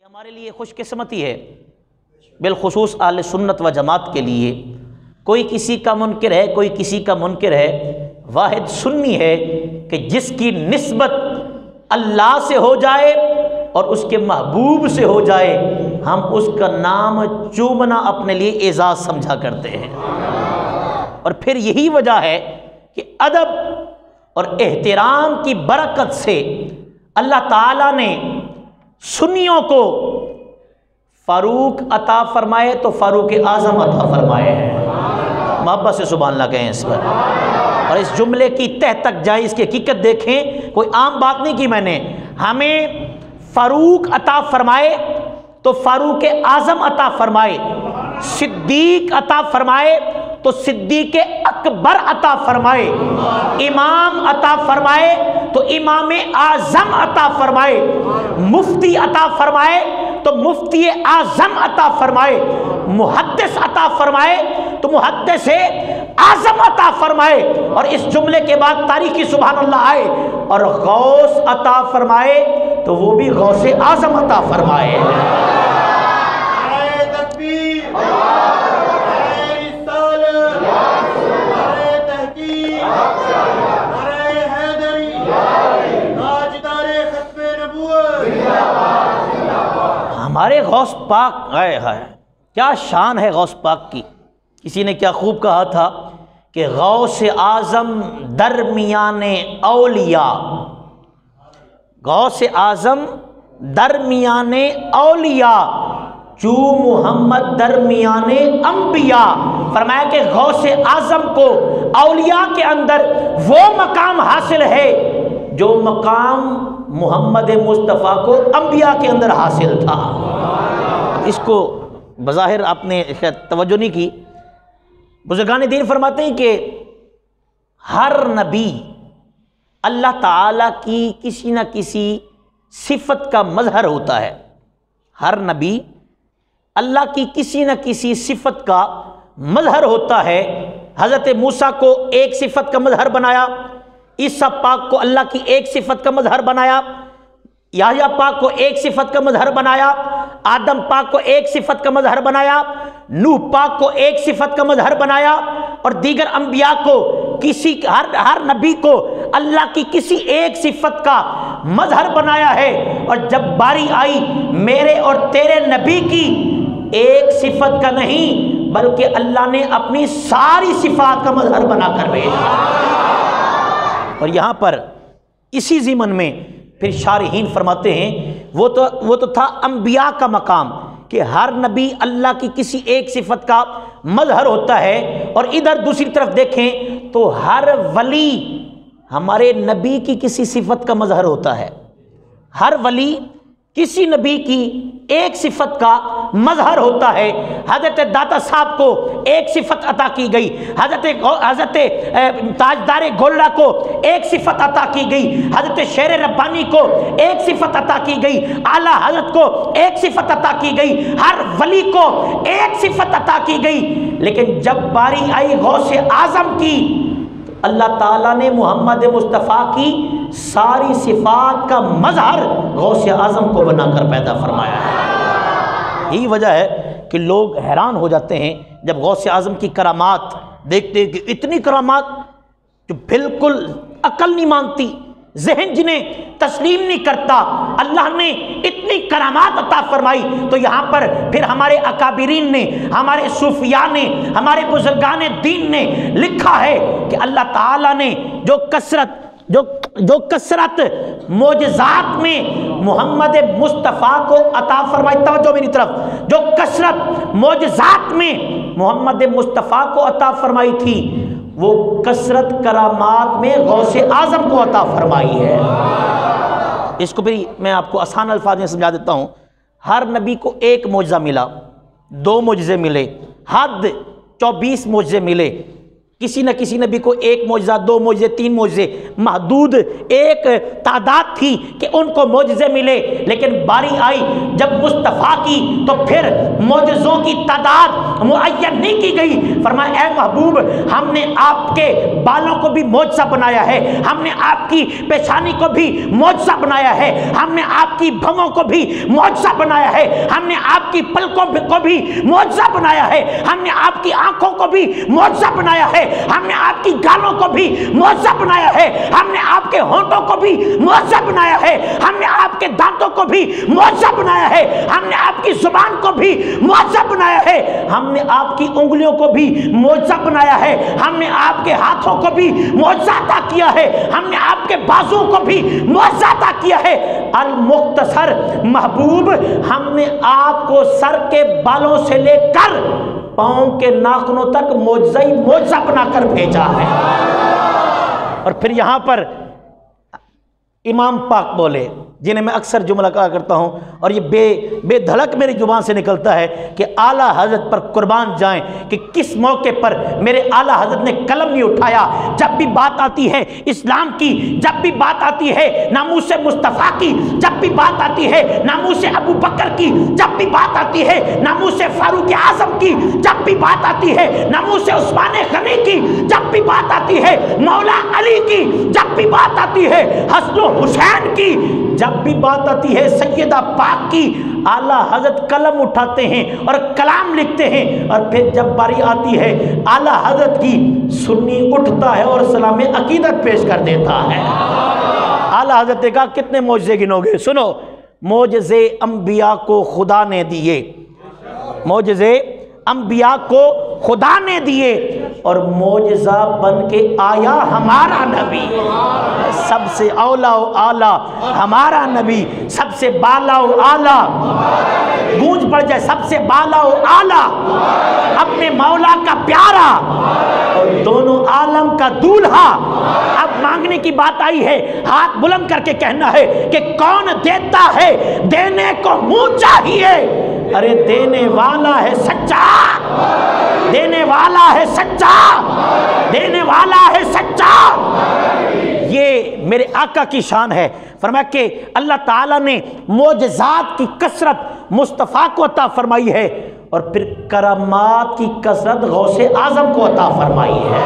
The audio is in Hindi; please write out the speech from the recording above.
हमारे लिए खुशकिस्मती है, बिलखुसूस अहले सुन्नत व जमात के लिए। कोई किसी का मुनकिर है, कोई किसी का मुनकिर है, वाहिद सुन्नी है कि जिसकी निस्बत अल्लाह से हो जाए और उसके महबूब से हो जाए, हम उसका नाम चूमना अपने लिए एजाज़ समझा करते हैं। और फिर यही वजह है कि अदब और एहतराम की बरकत से अल्लाह ताला ने सुन्नियों को फारूक अता फरमाए तो फारूक आज़म अता फरमाए हैं। मोहब्बत से सुभान अल्लाह कहें इस पर। और इस जुमले की तह तक जाए, इसकी हकीकत देखें, कोई आम बात नहीं की मैंने। हमें फारूक अता फरमाए तो फारूक आज़म अता फरमाए, सिद्दीक अता फरमाए तो सिद्दीक अकबर अता फरमाए, इमाम अता फरमाए तो इमाम आज़म अता फरमाए, मुफ्ती अता फरमाए तो मुफ्ती आज़म अता फरमाए, मुहद्दिस अता फरमाए तो मुहद्दिस आज़म अता फरमाए। और इस जुमले के बाद तारीखी सुभान अल्लाह आए और गौस अता फरमाए तो वो भी गौस आज़म अता फरमाए। हमारे गौस पाक है, क्या शान है गौस पाक की। किसी ने क्या खूब कहा था कि गौस आज़म दरमियाने औलिया, गौस आज़म दरमियाने औलिया चू मोहम्मद दरमियाने अंबिया। फरमाया कि गौस आज़म को औलिया के अंदर वो मकाम हासिल है जो मकाम मोहम्मद मुस्तफ़ा को अंबिया के अंदर हासिल था। इसको बज़ाहिर आपने तवज्जो नहीं की। बुज़ुर्गान दीन फरमाते हैं कि हर नबी अल्लाह ताला की किसी न किसी सिफत का मज़हर होता है। हर नबी अल्लाह की किसी न किसी सिफत का मज़हर होता है। हज़रत मूसा को एक सिफत का मज़हर बनाया, ईसा पाक को अल्लाह की एक सिफत का मज़हर बनाया, याह्या पाक को एक सिफत का मज़हर बनाया, आदम पाक को एक सिफत का मज़हर बनाया, नूह पाक को एक सिफत का मज़हर बनाया, और दीगर अंबिया को किसी हर नबी को अल्लाह की किसी एक सिफत का मज़हर बनाया है। और जब बारी आई मेरे और तेरे नबी की, एक सिफत का नहीं बल्कि अल्लाह ने अपनी सारी सिफात का मज़हर बनाकर भेजा। और यहाँ पर इसी ज़िमन में फिर शारहीन फरमाते हैं वो तो था अंबिया का मकाम कि हर नबी अल्लाह की किसी एक सिफत का मज़हर होता है। और इधर दूसरी तरफ देखें तो हर वली हमारे नबी की किसी सिफत का मज़हर होता है। हर वली किसी नबी की एक सिफत का मज़हर होता है। हज़रत दाता साहब को एक सिफत अता की गई, हज़रत ताजदार गोल्डा को एक सिफत अता की गई, हज़रत शेर रब्बानी को एक सिफत अता की गई, आला हज़रत को एक सिफत अता की गई, हर वली को एक सिफत अता की गई। लेकिन जब बारी आई गौसे आज़म की, अल्लाह ताला ने मोहम्मद मुस्तफ़ा की सारी सिफात का मज़हर गौसे आज़म को बनाकर पैदा फरमाया है। यही वजह है कि लोग हैरान हो जाते हैं जब गौसे आज़म की करामात देखते हैं कि इतनी करामात जो बिल्कुल अकल नहीं मानती, जहन जिन्हें तस्लीम नहीं करता, अल्लाह ने इतनी करामात अता फरमाई। तो यहाँ पर फिर हमारे अकाबिरीन ने, हमारे सूफिया ने, हमारे बुजुर्गान दीन ने लिखा है कि अल्लाह ताला ने जो कसरत मोजज़ात में मोहम्मद मुस्तफ़ा को अता फरमाई, तवज्जो मेरी तरफ, जो कसरत मोजज़ात में मोहम्मद मुस्तफ़ा को अता फरमाई थी, वो कसरत करामात में गौसे आज़म को अता फरमाई है। इसको भी मैं आपको आसान अल्फाज में समझा देता हूँ। हर नबी को एक मोजज़ा मिला, 2 मोजज़े मिले, हद 24 मोजज़े मिले। किसी न किसी नबी को एक मौजज़ा, दो मौजज़े, तीन मौजज़े, महदूद एक तादाद थी कि उनको मौजज़े मिले। लेकिन बारी आई जब मुस्तफ़ा की तो फिर मौजज़ों की तादाद मुअय्यन नहीं की गई। फरमाया ऐ महबूब, हमने आपके बालों को भी मौजज़ा बनाया है, हमने आपकी पेशानी को भी मौजज़ा बनाया है, हमने आपकी भवों को भी मौजज़ा बनाया है, हमने आपकी पलकों को भी मौजज़ा बनाया है, हमने आपकी आंखों को भी मौजज़ा बनाया है, हमने आपकी गालों को भी मौजज़ा बनाया है, हमने आपके होंठों को भी मौजज़ा बनाया है, हमने आपके दांतों को भी मौजज़ा बनाया है, हमने आपकी जुबान को भी मौजज़ा बनाया है, हमने आपकी उंगलियों को भी मौजज़ा बनाया है, हमने आपके हाथों को भी मौजज़ा अता किया है, हमने आपके बाजुओं को भी मौजज़ा अता किया है। अल मुख्तसर महबूब, हमने आपको सर के बालों से लेकर पांव के नाखूनों तक मौजज़ा बनाकर भेजा है। और फिर यहां पर इमाम पाक बोले, जिन्हें मैं अक्सर जुमला कहा करता हूं और ये बेधड़क मेरी जुबान से निकलता है कि आला हजरत पर कुर्बान जाएं कि किस मौके पर मेरे आला हजरत ने कलम नहीं उठाया। जब भी बात आती है इस्लाम की, जब भी बात आती है नामूस मुस्तफ़ा की, जब भी बात आती है नामूस अबू बकर की, जब भी बात आती है नामूस फारूक आज़म की, जब भी बात आती है नामूस उस्मान गनी की, जब भी बात आती है मौला अली की, जब भी बात आती है हसन हुसैन की, जब भी बात आती है सैयदा पाक की, आला हजरत कलम उठाते हैं और कलाम लिखते हैं। और फिर जब बारी आती है आला हजरत की, सुन्नी उठता है और सलाम अकीदत पेश कर देता है। आला हजरत ने कहा कितने मौजज़े गिनोगे? सुनो, मौजज़े अंबिया को खुदा ने दिए, मौजज़े अंबिया को खुदा ने दिए और मौजज़ा बन के आया हमारा नबी, सबसे औला आला हमारा नबी, सबसे बाला आला, गूंज पड़ जाए, सबसे बाला आला, अपने मौला का प्यारा और दोनों आलम का दूल्हा। अब मांगने की बात आई है, हाथ बुलंद करके कहना है कि कौन देता है, देने को मुंह चाहिए। अरे देने वाला है सच्चा, देने वाला है सच्चा, देने वाला है सच्चा। ये मेरे आका की शान है। फरमाया कि अल्लाह ताला ने मोजज़ात की कसरत मुस्तफ़ा को अता फरमाई है और फिर करामात की कसरत गौसे आज़म को अता फरमाई है।